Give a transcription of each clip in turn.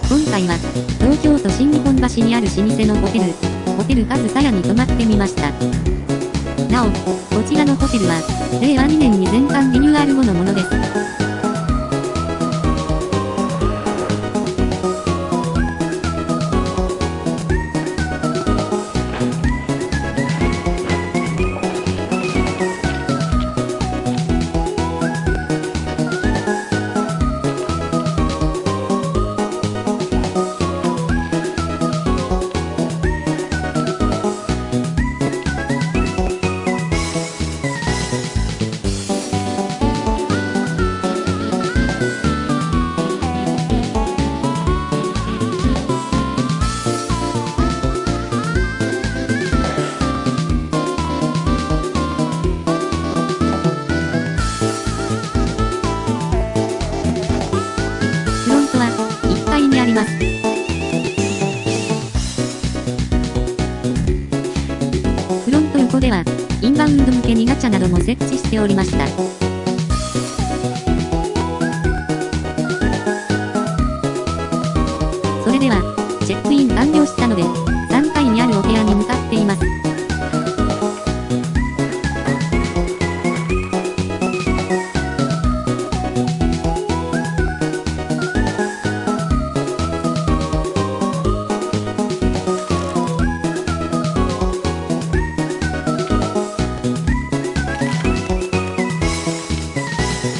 今回は、東京都新日本橋にある老舗のホテルカズサヤに泊まってみました。なお、こちらのホテルは、令和2年に全館リニューアル後のものです。フロントは1階にあります。フロント横ではインバウンド向けにガチャなども設置しておりました。それではチェックイン完了したので3階にあるお部屋に向かっています。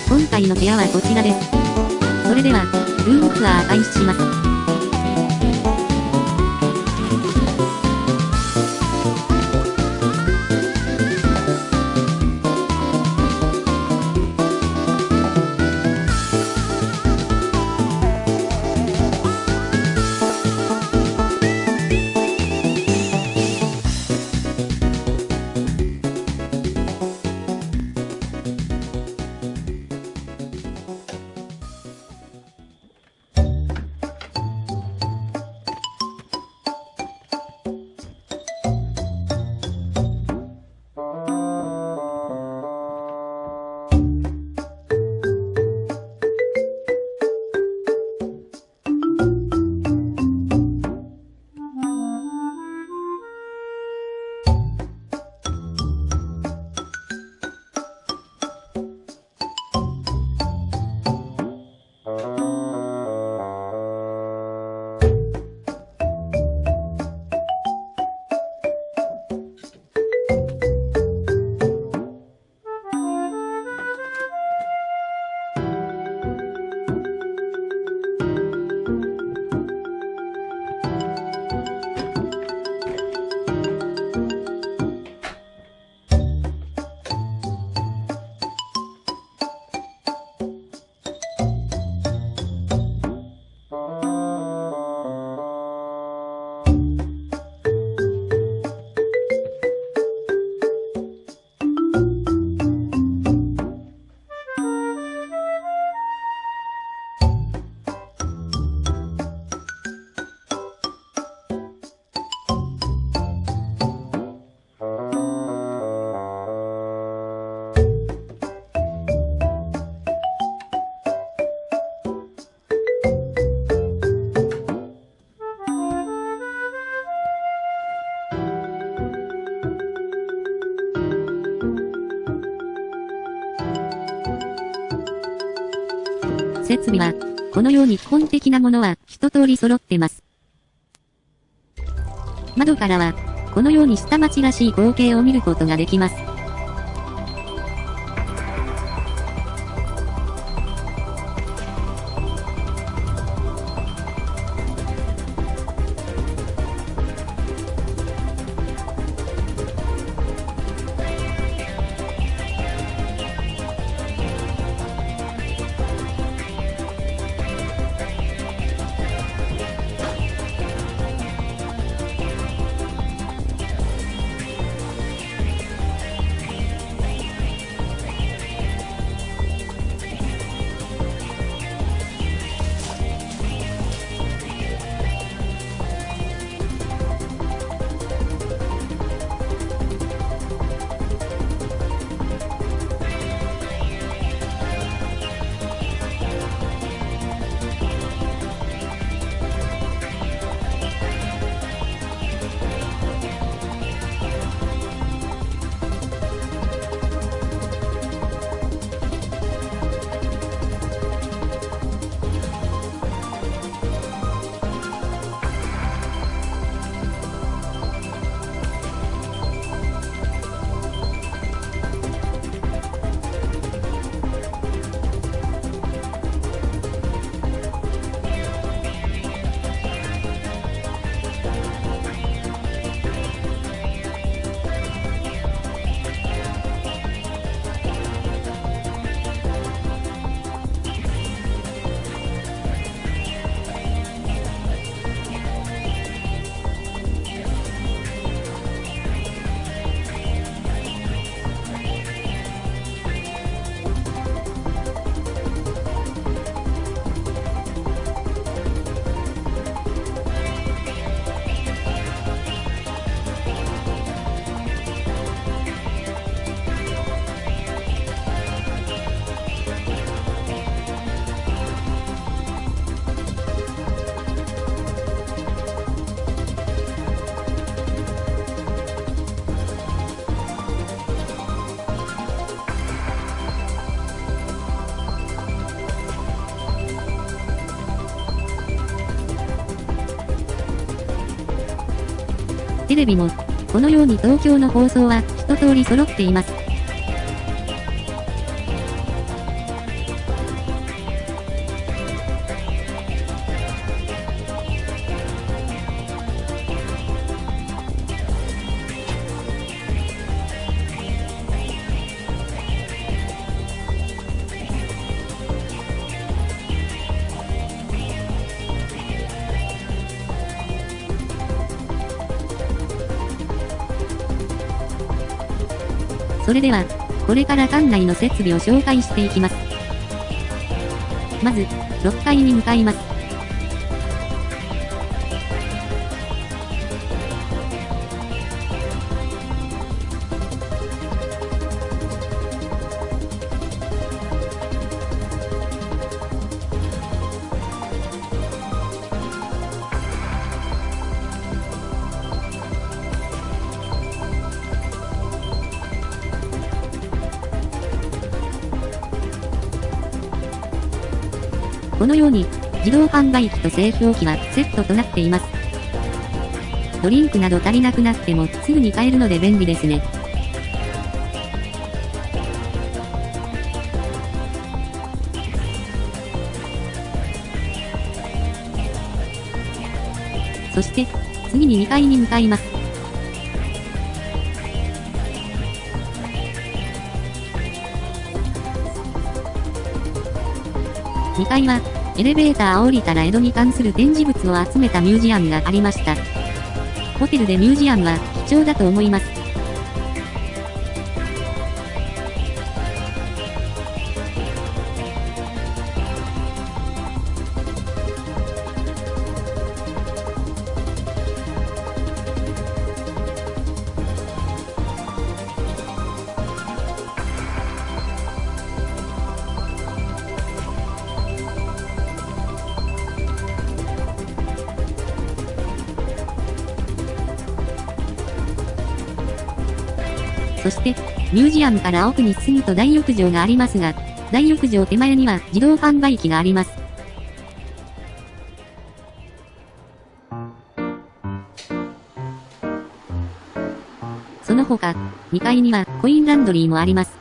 今回の部屋はこちらです。それでは、ルームツアー開始します。設備は、このように基本的なものは一通り揃ってます。窓からは、このように下町らしい光景を見ることができます。テレビも、このように東京の放送は一通り揃っています。それでは、これから館内の設備を紹介していきます。まず、6階に向かいます。このように、自動販売機と製氷機はセットとなっています。ドリンクなど足りなくなってもすぐに買えるので便利ですね。そして、次に2階に向かいます。2階は、エレベーターを降りたら江戸に関する展示物を集めたミュージアムがありました。ホテルでミュージアムは貴重だと思います。そして、ミュージアムから奥に進むと大浴場がありますが、大浴場手前には自動販売機があります。その他、2階にはコインランドリーもあります。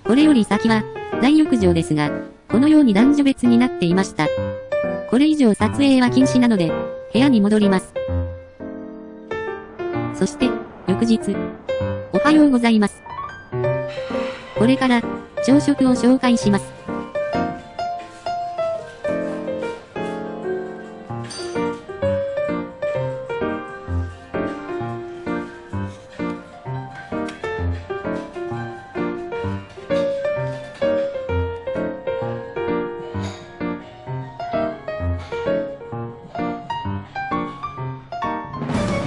これより先は、大浴場ですが、このように男女別になっていました。これ以上撮影は禁止なので、部屋に戻ります。そして、翌日。おはようございます。これから、朝食を紹介します。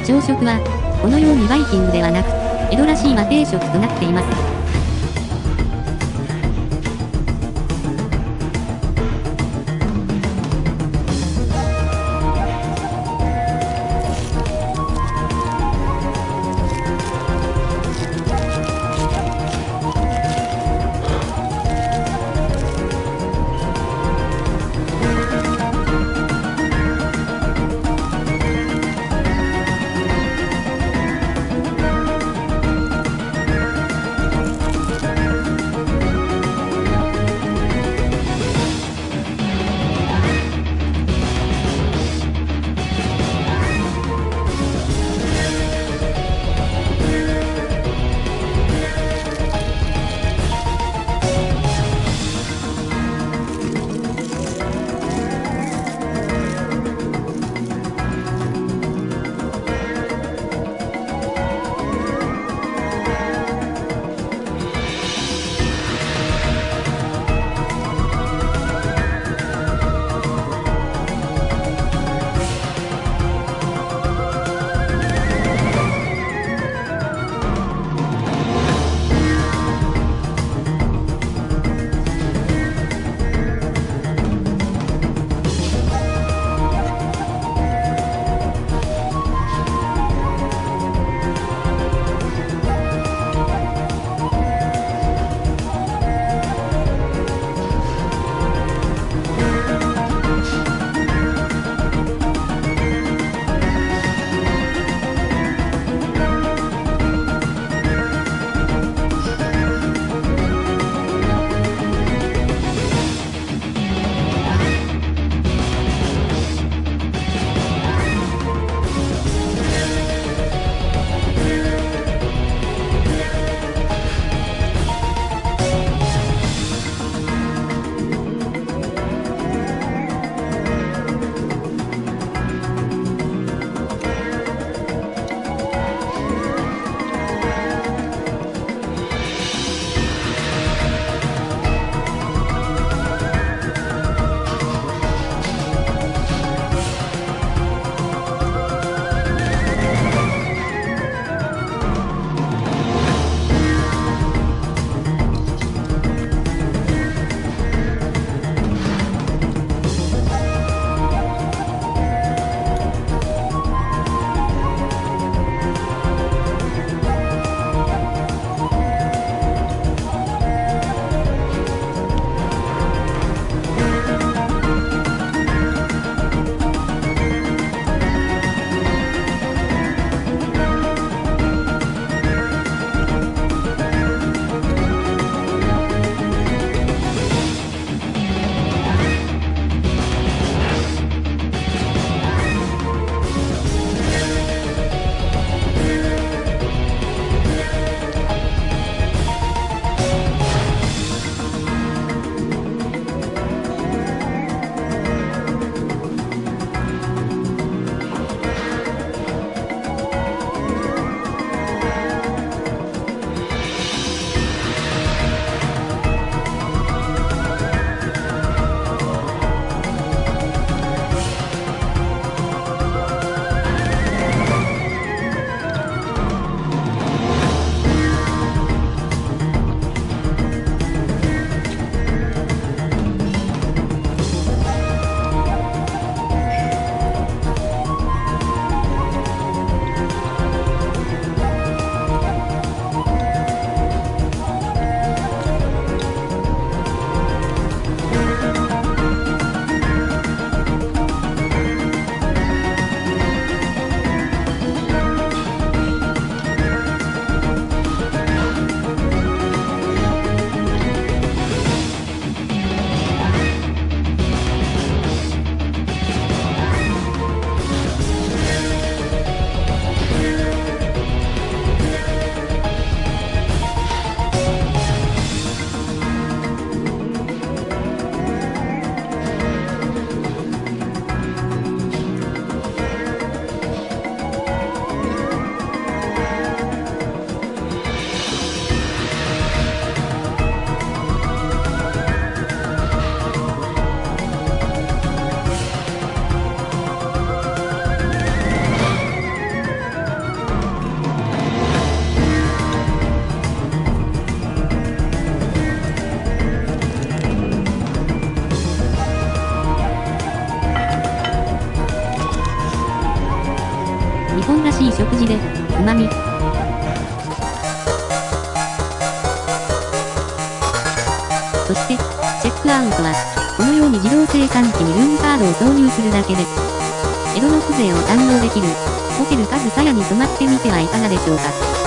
朝食は、このようにバイキングではなく、江戸らしい和定食となっています。日本らしい食事で、旨味。そして、チェックアウトは、このように自動生産機にルームカードを投入するだけで、江戸の風情を堪能できる、ホテルカズサヤに泊まってみてはいかがでしょうか。